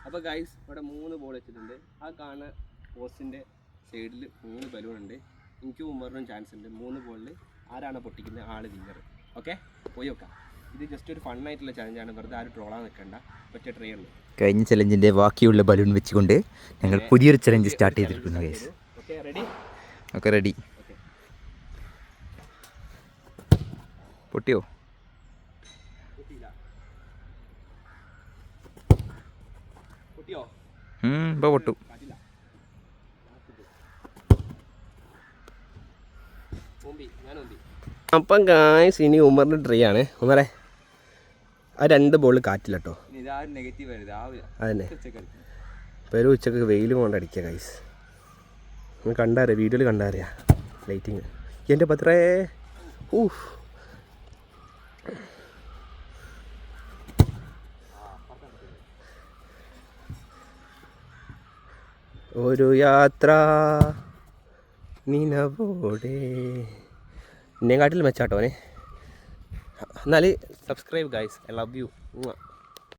അപ്പോൾ ഗൈസ് ഇവിടെ 3 ബോൾ വെച്ചിട്ടുണ്ട്. ആ കാണുന്ന പോസ്റ്റിൻ്റെ സൈഡിൽ 3 ബലൂൺ ഉണ്ട്. എനിക്ക് ഉമ്മറിനും ചാൻസ് ഉണ്ട്. 3 ബോളിൽ ആരാണ് പൊട്ടിക്കുന്നത് ആൾ വിന്നർ. ഓക്കെ, പോയി വെക്കാം. ഇത് ജസ്റ്റ് ഒരു ഫണ്ണായിട്ടുള്ള ചലഞ്ചാണ്. വെറുതെ ആരും ട്രോളാൻ നിൽക്കണ്ട. ഒറ്റ ട്രൈ ഉള്ളൂ. കഴിഞ്ഞ ചലഞ്ചിൻ്റെ ബാക്കിയുള്ള ബലൂൺ വെച്ചുകൊണ്ട് ഞങ്ങൾ പുതിയൊരു ചലഞ്ച് സ്റ്റാർട്ട് ചെയ്തിരിക്കുന്നു guys. Okay, ready? Okay, ready. പൊട്ടിയോ? ഇപ്പോൾ പൊട്ടു. അപ്പം ഗായ്സ് ഇനി ഉമറിൻ്റെ ട്രൈ ആണ്. ഉമറെ ആ 2 ബോൾ കാറ്റില്ല കേട്ടോ. അതന്നെ പെരും ഉച്ചക്ക് വെയിൽ കൊണ്ടടിക്കുക ഗൈസ്. നിങ്ങൾ കണ്ടറിയാം, വീഡിയോയിൽ കണ്ടറിയാം ലൈറ്റിങ്. എൻ്റെ പത്രേ ഒരു യാത്ര നിനവോടെ എന്നെക്കാട്ടിൽ മെച്ചാട്ടോനെ. എന്നാൽ subscribe guys. I love you.